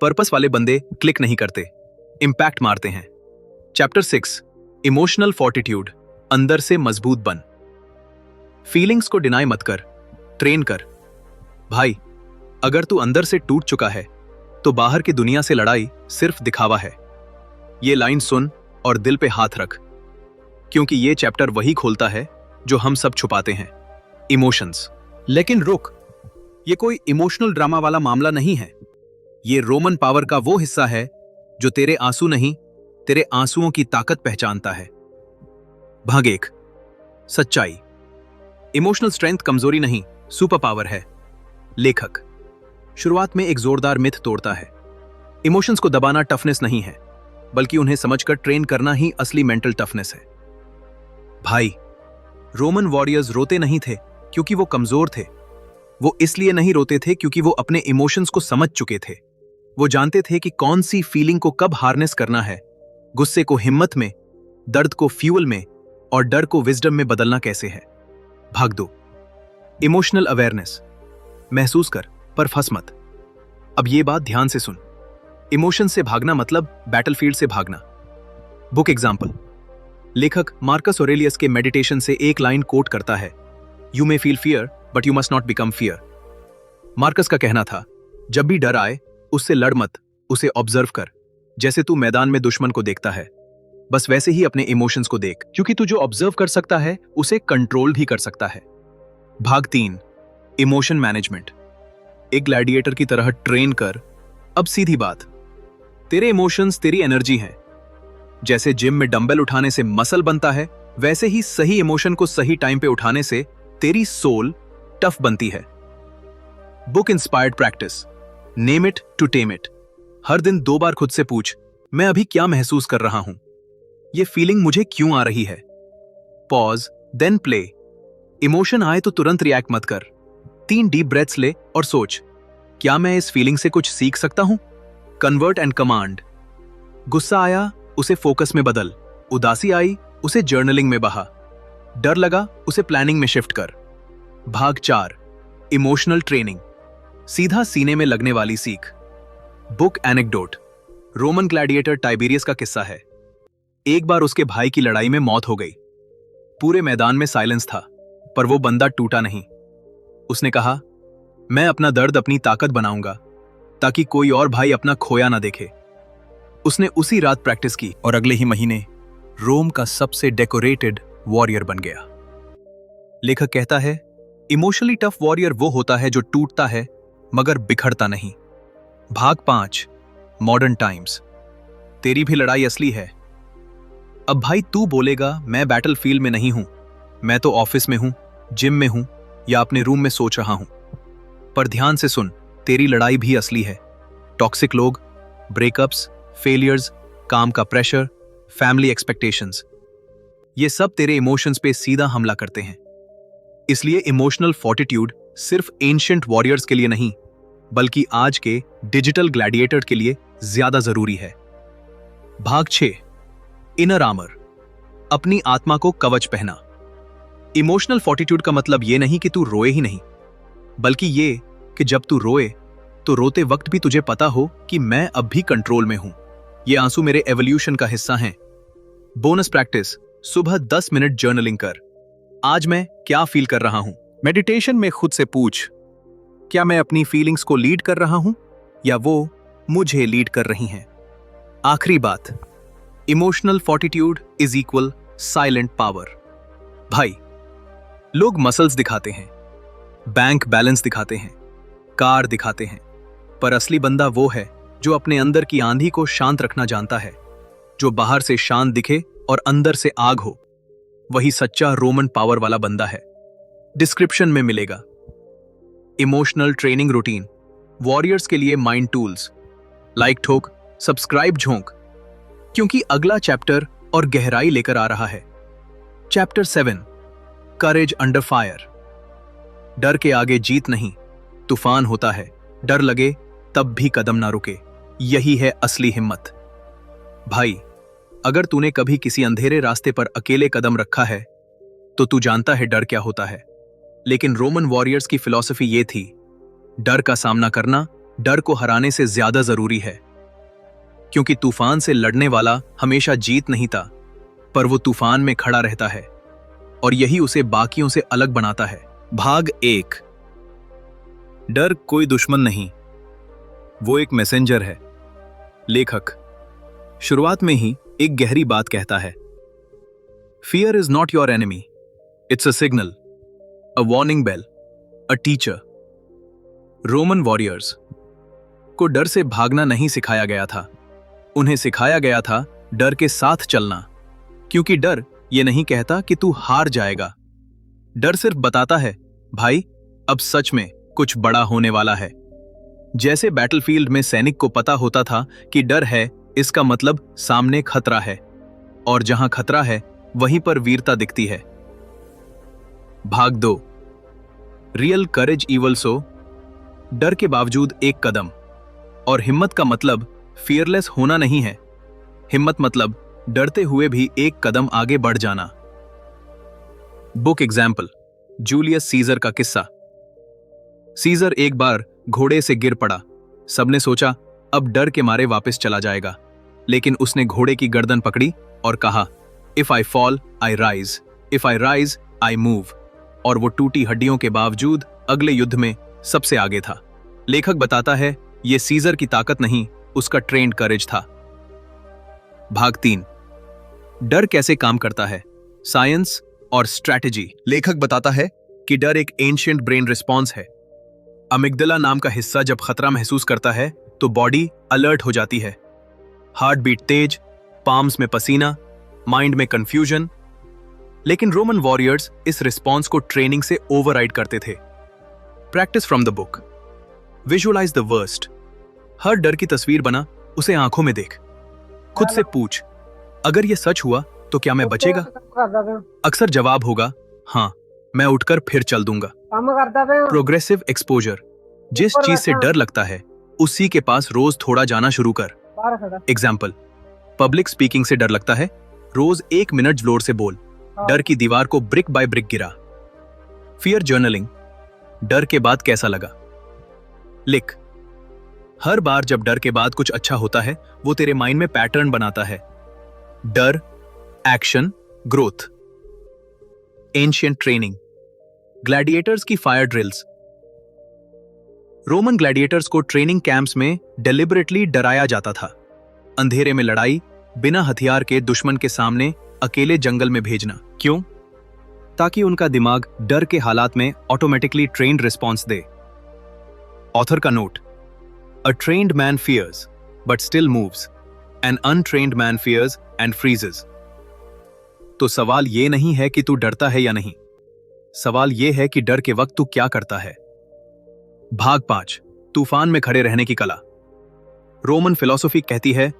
पर्पस वाले बंदे क्लिक नहीं करते, इंपैक्ट मारते हैं। चैप्टर 6, इमोशनल फॉर्टिट्यूड, अंदर से मजबूत बन। फीलिंग्स को डिनाई मत कर, ट्रेन कर। भाई, अगर तू अंदर से टूट चुका है तो बाहर की दुनिया से लड़ाई सिर्फ दिखावा है। ये लाइन सुन और दिल पे हाथ रख, क्योंकि ये चैप्टर वही खोलता है जो हम सब छुपाते हैं, इमोशंस। लेकिन रुक, ये कोई इमोशनल ड्रामा वाला मामला नहीं है। ये रोमन पावर का वो हिस्सा है जो तेरे आंसू नहीं, तेरे आंसुओं की ताकत पहचानता है। भाग 1, सच्चाई। इमोशनल स्ट्रेंथ कमजोरी नहीं, सुपर पावर है। लेखक शुरुआत में एक जोरदार मिथ तोड़ता है, इमोशंस को दबाना टफनेस नहीं है, बल्कि उन्हें समझकर ट्रेन करना ही असली मेंटल टफनेस है। भाई, रोमन वॉरियर्स रोते नहीं थे क्योंकि वो कमजोर थे, वो इसलिए नहीं रोते थे क्योंकि वो अपने इमोशंस को समझ चुके थे। वो जानते थे कि कौन सी फीलिंग को कब हार्नेस करना है, गुस्से को हिम्मत में, दर्द को फ्यूल में और डर को विजडम में बदलना कैसे है। भाग 2, इमोशनल अवेयरनेस। महसूस कर पर फंस मत। अब ये बात ध्यान से सुन, इमोशन से भागना मतलब बैटलफील्ड से भागना। बुक एग्जाम्पल, लेखक मार्कस ऑरेलियस के मेडिटेशन से एक लाइन कोट करता है, you may feel fear but you must not become fear. Marcus का कहना था, जब भी डर आए उससे लड़ मत, उसे ऑब्जर्व कर। जैसे तू मैदान में दुश्मन को देखता है, बस वैसे ही अपने इमोशंस को देख, क्योंकि तू जो ऑब्जर्व कर सकता है उसे कंट्रोल भी कर सकता है। भाग 3, इमोशन मैनेजमेंट। एक ग्लैडिएटर की तरह ट्रेन कर। अब सीधी बात, तेरे इमोशंस तेरी एनर्जी हैं। जैसे जिम में डंबल उठाने से मसल बनता है, वैसे ही सही इमोशन को सही टाइम पे उठाने से तेरी सोल टफ बनती है। Book inspired practice, name it to tame it. हर दिन 2 बार खुद से पूछ, मैं अभी क्या महसूस कर रहा हूं? ये फीलिंग मुझे क्यों आ रही है? Pause, then play. इमोशन आए तो तुरंत रिएक्ट मत कर। 3 डीप ब्रेथ्स ले और सोच, क्या मैं इस फीलिंग से कुछ सीख सकता हूं? Convert and command. गुस्सा आया, उसे फोकस में बदल। उदासी आई, उसे जर्नलिंग में बहा। डर लगा, उसे प्लानिंग में शिफ्ट कर। भाग 4, इमोशनल ट्रेनिंग, सीधा सीने में लगने वाली सीख। Book anecdote, Roman gladiator Tiberius का किस्सा है। एक बार उसके भाई की लड़ाई में मौत हो गई। पूरे मैदान में साइलेंस था, पर वो बंदा टूटा नहीं। उसने कहा, मैं अपना दर्द अपनी ताकत बनाऊंगा ताकि कोई और भाई अपना खोया ना देखे। उसने उसी रात प्रैक्टिस की और अगले ही महीने रोम का सबसे डेकोरेटेड वॉरियर बन गया। लेखक कहता है, इमोशनली टफ वॉरियर वो होता है जो टूटता है मगर बिखरता नहीं। भाग 5, मॉडर्न टाइम्स। तेरी भी लड़ाई असली है। अब भाई, तू बोलेगा मैं बैटलफील्ड में नहीं हूं, मैं तो ऑफिस में हूं, जिम में हूं या अपने रूम में सोच रहा हूं। पर ध्यान से सुन, तेरी लड़ाई भी असली है। टॉक्सिक लोग, ब्रेकअप्स, फेलियर्स, काम का प्रेशर, फैमिली एक्सपेक्टेशंस, ये सब तेरे इमोशंस पे सीधा हमला करते हैं। इसलिए इमोशनल फॉर्टिट्यूड सिर्फ एंशिएंट वॉरियर्स के लिए नहीं, बल्कि आज के डिजिटल ग्लैडिएटर के लिए ज्यादा जरूरी है। भाग 6, इनर आर्मर, अपनी आत्मा को कवच पहना। इमोशनल फॉर्टिट्यूड का मतलब ये नहीं कि तू रोए ही नहीं, बल्कि ये कि जब तू रोए तो रोते वक्त भी तुझे पता हो कि मैं अब भी कंट्रोल में हूं। ये आंसू मेरे एवोल्यूशन का हिस्सा हैं। बोनस प्रैक्टिस, सुबह 10 मिनट जर्नलिंग कर। आज मैं क्या फील कर रहा हूं? मेडिटेशन में खुद से पूछ, क्या मैं अपनी फीलिंग्स को लीड कर रहा हूं या वो मुझे लीड कर रही हैं? आखिरी बात, emotional fortitude is equal silent power. भाई, लोग मसल्स दिखाते हैं, बैंक बैलेंस दिखाते हैं, कार दिखाते हैं, पर असली बंदा वो है जो अपने अंदर की आंधी को शांत रखना जानता है। जो बाहर से शांत दिखे और अंदर से आग हो, वही सच्चा रोमन पावर वाला बंदा है। डिस्क्रिप्शन में मिलेगा इमोशनल ट्रेनिंग रूटीन, वॉरियर्स के लिए माइंड टूल्स। लाइक ठोक, सब्सक्राइब झोंक, क्योंकि अगला चैप्टर और गहराई लेकर आ रहा है। चैप्टर 7, करेज अंडर फायर। डर के आगे जीत नहीं, तूफान होता है। डर लगे तब भी कदम ना रुके, यही है असली हिम्मत। भाई, अगर तूने कभी किसी अंधेरे रास्ते पर अकेले कदम रखा है तो तू जानता है डर क्या होता है। लेकिन रोमन वॉरियर्स की फिलॉसफी ये थी, डर का सामना करना डर को हराने से ज्यादा जरूरी है। क्योंकि तूफान से लड़ने वाला हमेशा जीत नहीं था, पर वो तूफान में खड़ा रहता है, और यही उसे बाकियों से अलग बनाता है। भाग 1। डर कोई दुश्मन नहीं, वो एक मैसेंजर है। लेखक शुरुआत में ही एक गहरी बात कहता है, fear is not your enemy, it's a signal, a warning bell, a teacher. Roman warriors को डर से भागना नहीं सिखाया गया था, उन्हें सिखाया गया था डर के साथ चलना। क्योंकि डर ये नहीं कहता कि तू हार जाएगा, डर सिर्फ बताता है, भाई अब सच में कुछ बड़ा होने वाला है। जैसे बैटलफील्ड में सैनिक को पता होता था कि डर है, इसका मतलब सामने खतरा है, और जहां खतरा है वहीं पर वीरता दिखती है। भाग 2, रियल करेज इवल सो। डर के बावजूद एक कदम। और हिम्मत का मतलब फियरलेस होना नहीं है, हिम्मत मतलब डरते हुए भी एक कदम आगे बढ़ जाना। बुक एग्जाम्पल, जूलियस सीजर का किस्सा। सीजर एक बार घोड़े से गिर पड़ा। सबने सोचा अब डर के मारे वापस चला जाएगा, लेकिन उसने घोड़े की गर्दन पकड़ी और कहा, if I fall I rise, if I rise I move. और वो टूटी हड्डियों के बावजूद अगले युद्ध में सबसे आगे था। लेखक बताता है, ये सीजर की ताकत नहीं, उसका ट्रेन्ड करेज था। भाग 3, डर कैसे काम करता है, साइंस और स्ट्रैटेजी। लेखक बताता है कि डर एक एंशिएंट ब्रेन रिस्पॉन्स है। अमिग्दला नाम का हिस्सा जब खतरा महसूस करता है तो बॉडी अलर्ट हो जाती है, हार्ट बीट तेज, पाम्स में पसीना, माइंड में कंफ्यूजन। लेकिन रोमन वॉरियर्स इस रिस्पॉन्स को ट्रेनिंग से ओवरराइड करते थे। Practice from the book, visualize the worst. हर डर की तस्वीर बना, उसे आंखों में देख। खुद से पूछ, अगर यह सच हुआ तो क्या मैं बचेगा? अक्सर जवाब होगा, हाँ, मैं उठकर फिर चल दूंगा। प्रोग्रेसिव एक्सपोजर, जिस चीज से डर लगता है उसी के पास रोज थोड़ा जाना शुरू कर। एग्जाम्पल, पब्लिक स्पीकिंग से डर लगता है, रोज 1 मिनट जोर से बोल, डर की दीवार को ब्रिक बाय ब्रिक गिरा। फियर जर्नलिंग, डर के बाद कैसा लगा लिख। हर बार जब डर के बाद कुछ अच्छा होता है, वो तेरे माइंड में पैटर्न बनाता है। डर, action, growth. Ancient training, Gladiators की फायर ड्रिल्स। रोमन ग्लैडिएटर्स को ट्रेनिंग कैंप्स में डेलिबरेटली डराया जाता था। अंधेरे में लड़ाई, बिना हथियार के दुश्मन के सामने अकेले जंगल में भेजना। क्यों? ताकि उनका दिमाग डर के हालात में ऑटोमेटिकली ट्रेन्ड रिस्पॉन्स दे। ऑथर का note, a trained man fears but still moves, an untrained man fears and freezes. तो सवाल ये नहीं है कि तू डरता है या नहीं, सवाल यह है कि डर के वक्त तू क्या करता है। भाग 5, तूफान में खड़े रहने की कला। रोमन फिलॉसफी कहती है,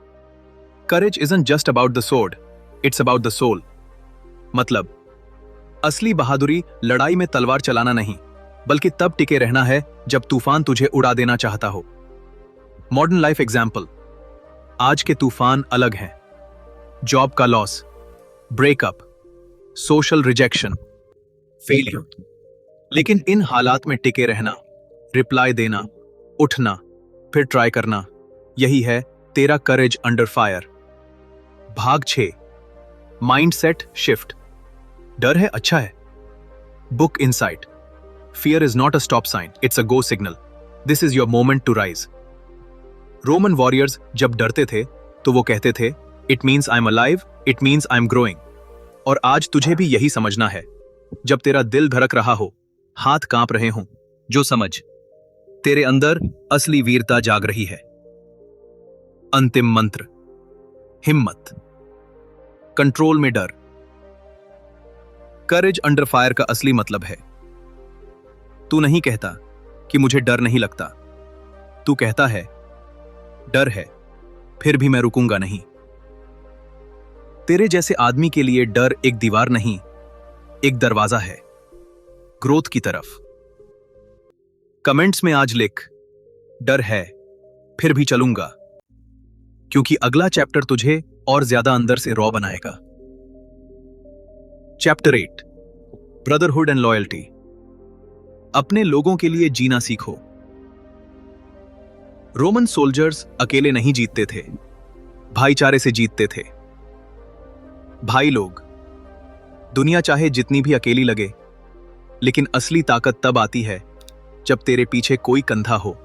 courage isn't just about the sword, it's about the soul. मतलब, असली बहादुरी लड़ाई में तलवार चलाना नहीं, बल्कि तब टिके रहना है जब तूफान तुझे उड़ा देना चाहता हो। मॉडर्न लाइफ एग्जाम्पल, आज के तूफान अलग हैं। जॉब का loss, breakup, social rejection, failure. लेकिन इन हालात में टिके रहना, रिप्लाई देना, उठना, फिर ट्राई करना, यही है तेरा करेज अंडर फायर। भाग 6, माइंडसेट शिफ्ट। डर है, अच्छा है, Book insight. Fear is not a stop sign, it's a go signal. This is your moment to rise. Roman warriors जब डरते थे तो वो कहते थे, It means I'm alive, it means I'm growing. और आज तुझे भी यही समझना है। जब तेरा दिल धड़क रहा हो, हाथ कांप रहे हों, जो समझ, तेरे अंदर असली वीरता जाग रही है। अंतिम मंत्र, हिम्मत, कंट्रोल में डर। करेज अंडर फायर का असली मतलब है, तू नहीं कहता कि मुझे डर नहीं लगता, तू कहता है डर है, फिर भी मैं रुकूंगा नहीं। तेरे जैसे आदमी के लिए डर एक दीवार नहीं, एक दरवाजा है, ग्रोथ की तरफ। कमेंट्स में आज लिख, डर है, फिर भी चलूंगा, क्योंकि अगला चैप्टर तुझे और ज्यादा अंदर से रॉ बनाएगा। Chapter 8, brotherhood and loyalty. अपने लोगों के लिए जीना सीखो। रोमन सोल्जर्स अकेले नहीं जीतते थे, भाईचारे से जीतते थे। भाई लोग, दुनिया चाहे जितनी भी अकेली लगे, लेकिन असली ताकत तब आती है जब तेरे पीछे कोई कंधा हो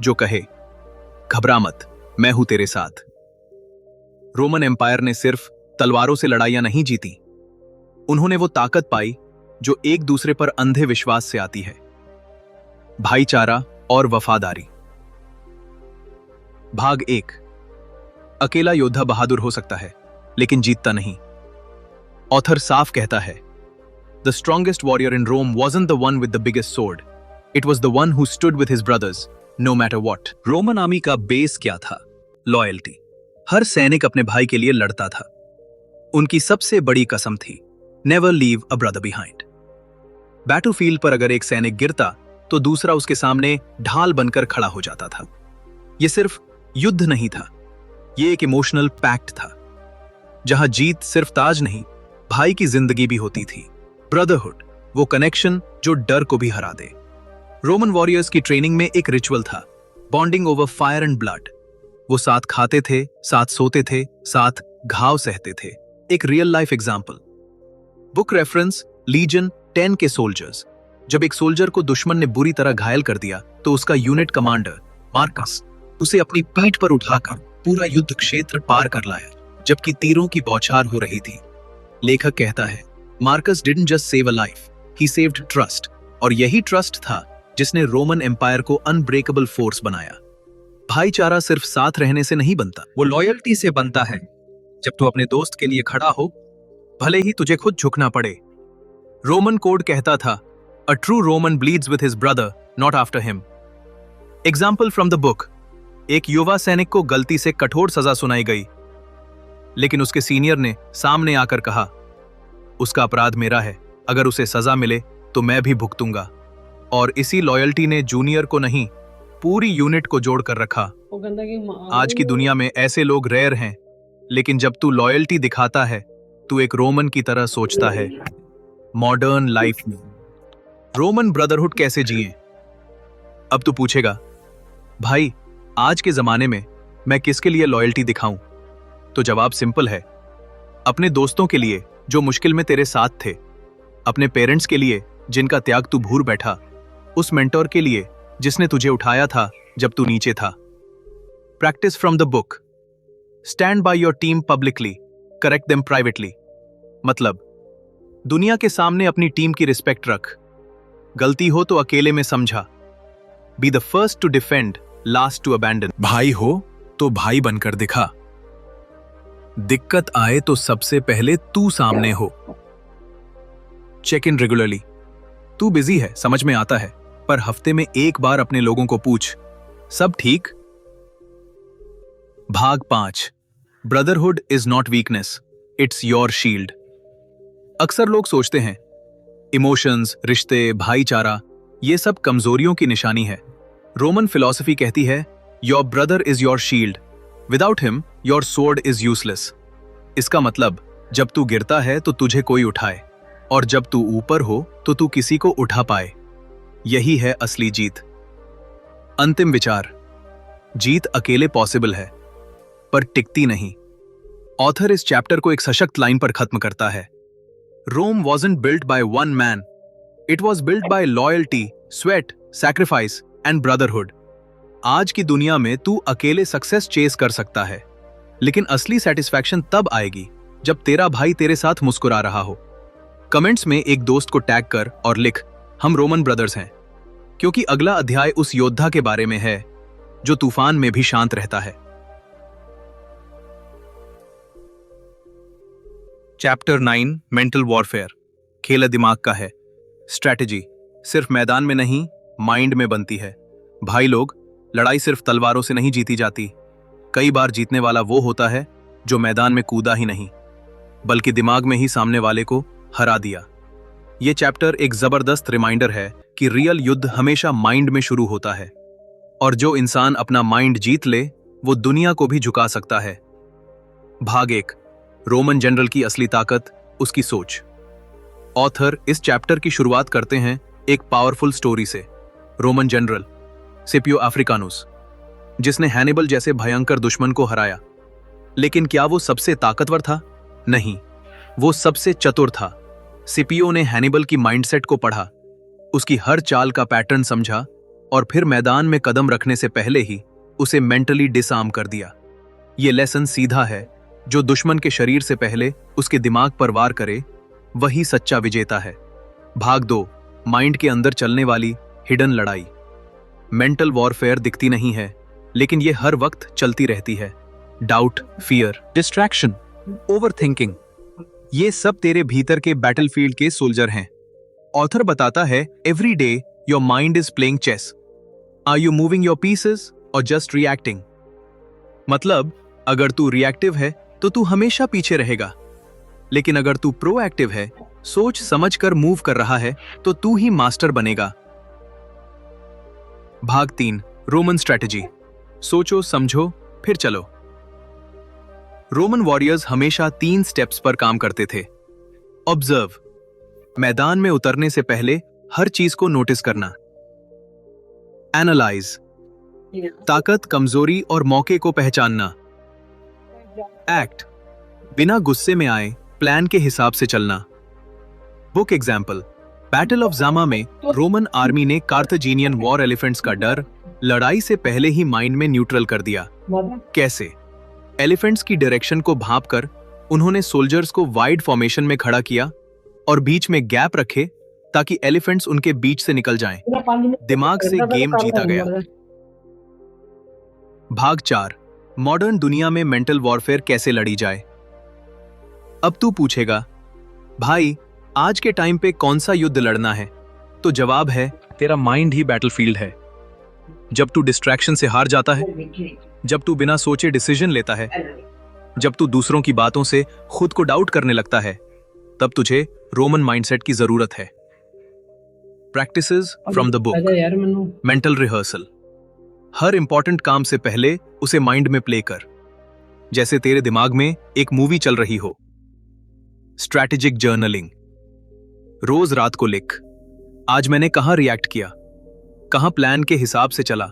जो कहे, घबरा मत, मैं हूं तेरे साथ। रोमन एम्पायर ने सिर्फ तलवारों से लड़ाइयां नहीं जीती, उन्होंने वो ताकत पाई जो एक दूसरे पर अंधे विश्वास से आती है, भाईचारा और वफादारी। भाग 1, अकेला योद्धा बहादुर हो सकता है, लेकिन जीतता नहीं। ऑथर साफ कहता है, the strongest warrior in Rome wasn't the one with the biggest sword. It was the one who stood with his brothers, no matter what. Roman army का बेस क्या था? लॉयल्टी। हर सैनिक अपने भाई के लिए लड़ता था। उनकी सबसे बड़ी कसम थी, never leave a brother behind. Battlefield पर अगर एक सैनिक गिरता तो दूसरा उसके सामने ढाल बनकर खड़ा हो जाता था। यह सिर्फ युद्ध नहीं था, यह एक इमोशनल पैक्ट था, जहां जीत सिर्फ ताज नहीं, भाई की जिंदगी भी होती थी। ब्रदरहुड, वो कनेक्शन जो डर को भी हरा दे। रोमन वॉरियर्स की ट्रेनिंग में एक रिचुअल था, bonding over fire and blood. वो साथ खाते थे, साथ सोते थे, साथ घाव सहते थे। एक real life example, book reference legion 10 के सोल्जर्स। जब एक सोल्जर को दुश्मन ने बुरी तरह घायल कर दिया तो उसका यूनिट कमांडर मार्कस उसे अपनी पीठ पर उठाकर पूरा युद्ध क्षेत्र पार कर लाया, जबकि तीरों की बौछार हो रही थी। लेखक कहता है, Marcus didn't just save a life, he saved trust. और यही ट्रस्ट था जिसने रोमन एम्पायर को अनब्रेकेबल फोर्स बनाया। भाईचारा सिर्फ साथ रहने से नहीं बनता, वो लॉयल्टी से बनता है। जब तू अपने दोस्त के लिए खड़ा हो, भले ही तुझे खुद झुकना पड़े। रोमन कोड कहता था, a true Roman bleeds with his brother, not after him. Example from the book, एक युवा सैनिक को गलती से कठोर सजा सुनाई गई, लेकिन उसके सीनियर ने सामने आकर कहा, उसका अपराध मेरा है, अगर उसे सजा मिले तो मैं भी भुगतूंगा। और इसी लॉयल्टी ने जूनियर को नहीं, पूरी यूनिट को जोड़कर रखा। आज की दुनिया में ऐसे लोग रेयर हैं, लेकिन जब तू लॉयल्टी दिखाता है, तू एक रोमन की तरह सोचता है। मॉडर्न लाइफ में रोमन ब्रदरहुड कैसे जिए? अब तू पूछेगा, भाई आज के जमाने में मैं किसके लिए लॉयल्टी दिखाऊं? तो जवाब सिंपल है, अपने दोस्तों के लिए जो मुश्किल में तेरे साथ थे, अपने पेरेंट्स के लिए जिनका त्याग तू भूल बैठा, उस मेंटोर के लिए जिसने तुझे उठाया था जब तू नीचे था। Practice from the book, stand by your team publicly, correct them privately. मतलब, दुनिया के सामने अपनी टीम की रिस्पेक्ट रख, गलती हो तो अकेले में समझा। Be the first to defend, last to abandon. भाई हो तो भाई बनकर दिखा, दिक्कत आए तो सबसे पहले तू सामने हो। चेक इन रेगुलरली, तू बिजी है समझ में आता है, पर हफ्ते में एक बार अपने लोगों को पूछ, सब ठीक? भाग 5, brotherhood is not weakness, it's your shield. अक्सर लोग सोचते हैं इमोशंस, रिश्ते, भाईचारा ये सब कमजोरियों की निशानी है। रोमन फिलॉसफी कहती है, your brother is your shield, without him your sword is useless. इसका मतलब, जब तू गिरता है तो तुझे कोई उठाए, और जब तू ऊपर हो तो तू किसी को उठा पाए। यही है असली जीत। अंतिम विचार, जीत अकेले पॉसिबल है, पर टिकती नहीं। ऑथर इस चैप्टर को एक सशक्त लाइन पर खत्म करता है, रोम wasn't built by one man, it was built by loyalty, sweat, sacrifice and brotherhood. आज की दुनिया में तू अकेले सक्सेस चेस कर सकता है, लेकिन असली सेटिस्फैक्शन तब आएगी जब तेरा भाई तेरे साथ मुस्कुरा रहा हो। कमेंट्स में एक दोस्त को टैग कर और लिख, हम रोमन ब्रदर्स हैं, क्योंकि अगला अध्याय उस योद्धा के बारे में है जो तूफान में भी शांत रहता है। चैप्टर 9 मेंटल वॉरफेयर, खेल दिमाग का है। स्ट्रैटेजी सिर्फ मैदान में नहीं, माइंड में बनती है। भाई लोग, लड़ाई सिर्फ तलवारों से नहीं जीती जाती। कई बार जीतने वाला वो होता है जो मैदान में कूदा ही नहीं, बल्कि दिमाग में ही सामने वाले को हरा दिया। ये चैप्टर एक जबरदस्त रिमाइंडर है कि रियल युद्ध हमेशा माइंड में शुरू होता है, और जो इंसान अपना माइंड जीत ले वो दुनिया को भी झुका सकता है। भाग 1, रोमन जनरल की असली ताकत, उसकी सोच। ऑथर इस चैप्टर की शुरुआत करते हैं एक पावरफुल स्टोरी से। रोमन जनरल स्किपियो अफ्रिकानुस, जिसने हैनिबल जैसे भयंकर दुश्मन को हराया। लेकिन क्या वो सबसे ताकतवर था? नहीं, वो सबसे चतुर था। स्किपियो ने हैनिबल की माइंडसेट को पढ़ा, उसकी हर चाल का पैटर्न समझा और फिर मैदान में कदम रखने से पहले ही उसे मेंटली डिसआर्म कर दिया। ये लेसन सीधा है, जो दुश्मन के शरीर से पहले उसके दिमाग पर वार करे वही सच्चा विजेता है। भाग 2, माइंड के अंदर चलने वाली हिडन लड़ाई। मेंटल वॉरफेयर दिखती नहीं है, लेकिन ये हर वक्त चलती रहती है। डाउट, फियर, डिस्ट्रैक्शन, ओवरथिंकिंग, ये सब तेरे भीतर के बैटलफील्ड के सोल्जर हैं। ऑथर बताता है, every day your mind is playing chess. Are you moving your pieces और जस्ट रिएक्टिंग? मतलब अगर तू रिएक्टिव है तो तू हमेशा पीछे रहेगा, लेकिन अगर तू प्रोएक्टिव है, सोच समझ कर मूव कर रहा है, तो तू ही मास्टर बनेगा। भाग 3, रोमन स्ट्रैटेजी। सोचो, समझो, फिर चलो। रोमन वॉरियर्स हमेशा 3 स्टेप्स पर काम करते थे। ऑब्जर्व, मैदान में उतरने से पहले हर चीज को नोटिस करना। एनालाइज, ताकत, कमजोरी और मौके को पहचानना। एक्ट, बिना गुस्से में आए प्लान के हिसाब से चलना। Book example, battle of Jama में रोमन आर्मी ने कार्थाजिनियन वॉर एलिफेंट्स का डर लड़ाई से पहले ही माइंड में न्यूट्रल कर दिया। कैसे? एलिफेंट्स की डायरेक्शन को भांपकर उन्होंने सोल्जर्स को वाइड फॉर्मेशन में खड़ा किया और बीच में गैप रखे ताकि एलिफेंट्स उनके बीच से निकल जाएं। दिमाग से गेम जीता गया। भाग 4, मॉडर्न दुनिया में मेंटल वॉरफेयर कैसे लड़ी जाए। अब तू पूछेगा, भाई आज के टाइम पे कौन सा युद्ध लड़ना है? तो जवाब है, तेरा माइंड ही बैटलफील्ड है। जब तू डिस्ट्रैक्शन से हार जाता है, जब तू बिना सोचे डिसीजन लेता है, जब तू दूसरों की बातों से खुद को डाउट करने लगता है, तब तुझे रोमन माइंडसेट की जरूरत है। Practices from the book, mental rehearsal. Her important काम से पहले उसे माइंड में प्ले कर, जैसे तेरे दिमाग में एक मूवी चल रही हो। स्ट्रैटेजिक जर्नलिंग, रोज रात को लिख, आज मैंने कहां रिएक्ट किया, कहां प्लान के हिसाब से चला।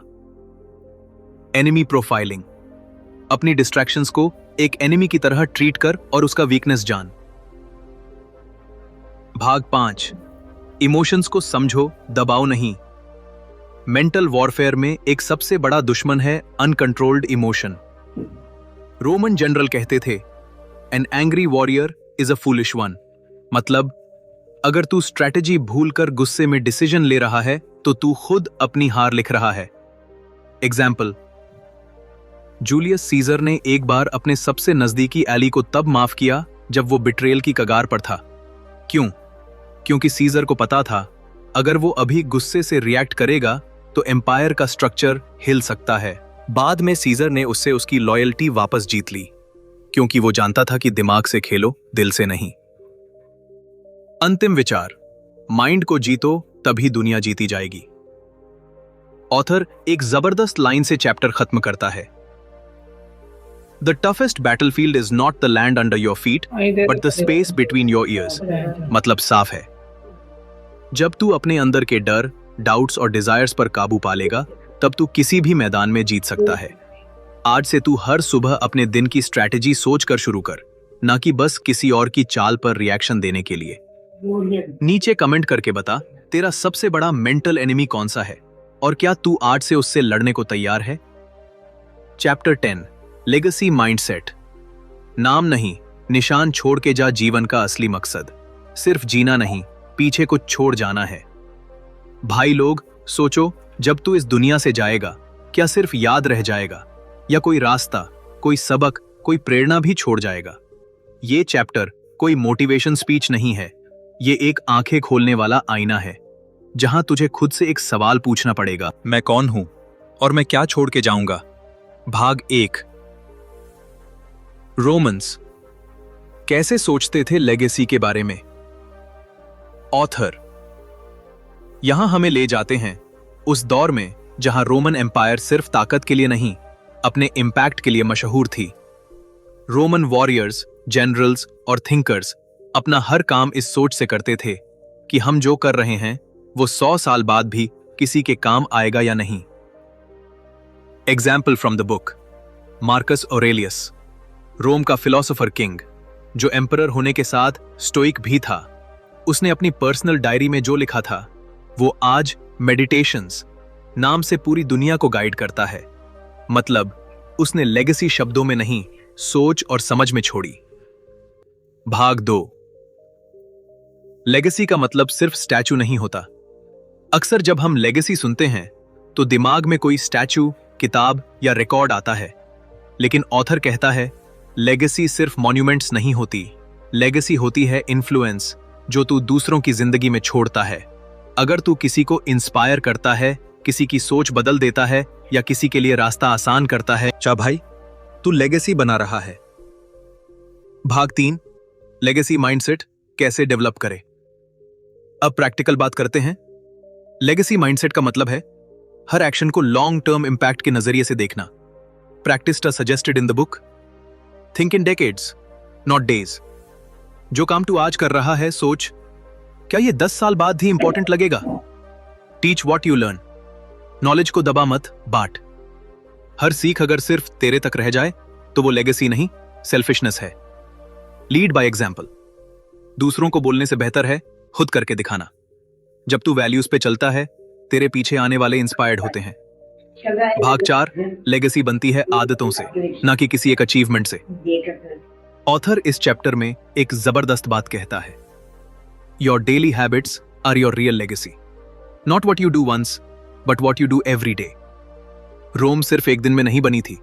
एनिमी प्रोफाइलिंग, अपनी डिस्ट्रैक्शंस को एक एनिमी की तरह ट्रीट कर और उसका वीकनेस जान। भाग 5, इमोशंस को समझो, दबाओ नहीं। मेंटल वॉरफेयर में एक सबसे बड़ा दुश्मन है अनकंट्रोल्ड इमोशन। रोमन जनरल कहते थे, an angry warrior is a foolish one. मतलब अगर तू स्ट्रैटेजी भूलकर गुस्से में डिसीजन ले रहा है तो तू खुद अपनी हार लिख रहा है। एग्जाम्पल, जूलियस सीजर ने एक बार अपने सबसे नजदीकी एली को तब माफ किया जब वो बिट्रेल की कगार पर था। क्यों? क्योंकि सीजर को पता था अगर वो अभी गुस्से से रिएक्ट करेगा तो एम्पायर का स्ट्रक्चर हिल सकता है। बाद में सीजर ने उससे उसकी लॉयल्टी वापस जीत ली, क्योंकि वो जानता था कि दिमाग से खेलो, दिल से नहीं। अंतिम विचार, माइंड को जीतो तभी दुनिया जीती जाएगी। ऑथर एक जबरदस्त लाइन से चैप्टर खत्म करता है, the toughest battlefield is not the land under your feet but the space between your ears. मतलब साफ है, जब तू अपने अंदर के डर, डाउट्स और डिजायर्स पर काबू पा लेगा तब तू किसी भी मैदान में जीत सकता है। आज से तू हर सुबह अपने दिन की स्ट्रैटेजी सोच कर शुरू कर, ना कि बस किसी और की चाल पर रिएक्शन देने के लिए। नीचे कमेंट करके बता तेरा सबसे बड़ा मेंटल एनिमी कौन सा है और क्या तू आज से उससे लड़ने को तैयार है? Chapter 10 legacy mindset. नाम नहीं, निशान छोड़ के जा। जीवन का असली मकसद सिर्फ जीना नहीं, पीछे कुछ छोड़ जाना है। भाई लोग, सोचो, जब तू इस दुनिया से जाएगा, क्या सिर्फ याद रह जाएगा या कोई रास्ता, कोई सबक, कोई प्रेरणा भी छोड़ जाएगा? ये चैप्टर कोई मोटिवेशन स्पीच नहीं है, ये एक आंखें खोलने वाला आईना है, जहां तुझे खुद से एक सवाल पूछना पड़ेगा, मैं कौन हूं और मैं क्या छोड़ के जाऊंगा? भाग 1। रोमन्स कैसे सोचते थे लेगेसी के बारे में? ऑथर यहां हमें ले जाते हैं उस दौर में जहां रोमन एम्पायर सिर्फ ताकत के लिए नहीं, अपने इंपैक्ट के लिए मशहूर थी। रोमन वॉरियर्स, जनरल्स और थिंकर्स अपना हर काम इस सोच से करते थे कि हम जो कर रहे हैं वो 100 साल बाद भी किसी के काम आएगा या नहीं। Example from the book. Marcus Aurelius, Rome का फिलोसोफर किंग, जो एम्परर होने के साथ स्टोइक भी था। उसने अपनी पर्सनल डायरी में जो लिखा था वो आज मेडिटेशंस नाम से पूरी दुनिया को गाइड करता है। मतलब उसने लेगेसी शब्दों में नहीं, सोच और समझ में छोड़ी। भाग 2। लेगेसी का मतलब सिर्फ स्टैचू नहीं होता। अक्सर जब हम लेगेसी सुनते हैं तो दिमाग में कोई स्टैचू, किताब या रिकॉर्ड आता है, लेकिन ऑथर कहता है लेगेसी सिर्फ मॉन्यूमेंट्स नहीं होती। लेगेसी होती है इन्फ्लुएंस, जो तू दूसरों की जिंदगी में छोड़ता है। अगर तू किसी को इंस्पायर करता है, किसी की सोच बदल देता है या किसी के लिए रास्ता आसान करता है, चा भाई, तू लेगेसी बना रहा है। भाग 3 लेगेसी माइंडसेट कैसे डेवलप करें। अब प्रैक्टिकल बात करते हैं। लेगेसी माइंडसेट का मतलब है हर एक्शन को लॉन्ग टर्म इंपैक्ट के नजरिए से देखना। Practice suggested in the book. Think in decades, not days. जो काम तू आज कर रहा है, सोच, क्या ये 10 साल बाद भी इंपॉर्टेंट लगेगा? Teach what you learn. Knowledge को दबा मत, बांट। हर सीख अगर सिर्फ तेरे तक रह जाए तो वो लेगेसी नहीं, सेल्फिशनेस है। Lead by example. दूसरों को बोलने से बेहतर है खुद करके दिखाना। जब तू वैल्यूज पे चलता है, तेरे पीछे आने वाले इंस्पायर्ड होते हैं। भाग 4 लेगेसी बनती है आदतों से, ना कि किसी एक अचीवमेंट से। ऑथर इस चैप्टर में एक जबरदस्त बात कहता है, your daily habits are your real legacy, not what you do once but what you do every day. Rome सिर्फ एक दिन में नहीं बनी थी,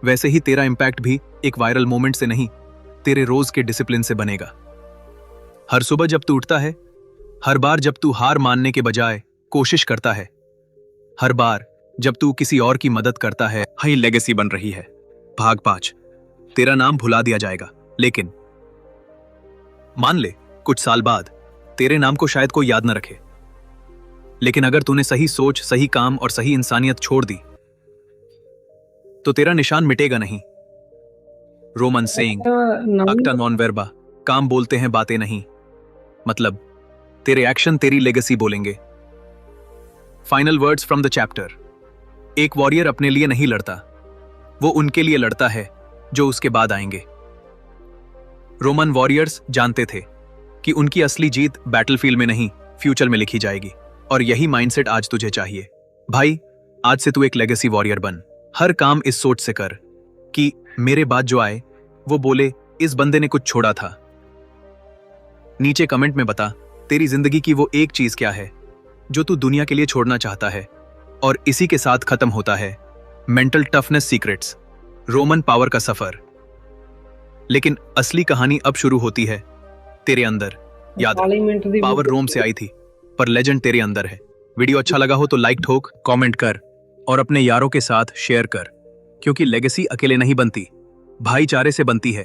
वैसे ही तेरा इंपैक्ट भी एक वायरल मोमेंट से नहीं, तेरे रोज के डिसिप्लिन से बनेगा। हर सुबह जब तू उठता है, हर बार जब तू हार मानने के बजाय कोशिश करता है, हर बार जब तू किसी और की मदद करता है, वही लेगेसी बन रही है। भाग 5 तेरा नाम भुला दिया जाएगा, लेकिन मान ले कुछ साल बाद तेरे नाम को शायद कोई याद न रखे, लेकिन अगर तूने सही सोच, सही काम और सही इंसानियत छोड़ दी तो तेरा निशान मिटेगा नहीं। रोमन सेइंग, एक्टा नॉन वर्बा, काम बोलते हैं बातें नहीं। मतलब तेरे एक्शन तेरी लेगेसी बोलेंगे। Final words from the chapter. एक वॉरियर अपने लिए नहीं लड़ता, वो उनके लिए लड़ता है जो उसके बाद आएंगे। रोमन वॉरियर्स जानते थे कि उनकी असली जीत बैटलफील्ड में नहीं, फ्यूचर में लिखी जाएगी। और यही माइंडसेट आज तुझे चाहिए। भाई, आज से तू एक लेगेसी वॉरियर बन। हर काम इस सोच से कर कि मेरे बाद जो आए वो बोले इस बंदे ने कुछ छोड़ा था। नीचे कमेंट में बता तेरी जिंदगी की वो एक चीज क्या है जो तू दुनिया के लिए छोड़ना चाहता है। और इसी के साथ खत्म होता है mental toughness secrets, Roman power का सफर। लेकिन असली कहानी अब शुरू होती है तेरे अंदर। याद रख, पावर रोम से आई थी पर लेजेंड तेरे अंदर है। वीडियो अच्छा लगा हो तो लाइक ठोक, कमेंट कर और अपने यारों के साथ शेयर कर, क्योंकि लेगेसी अकेले नहीं बनती, भाईचारे से बनती है।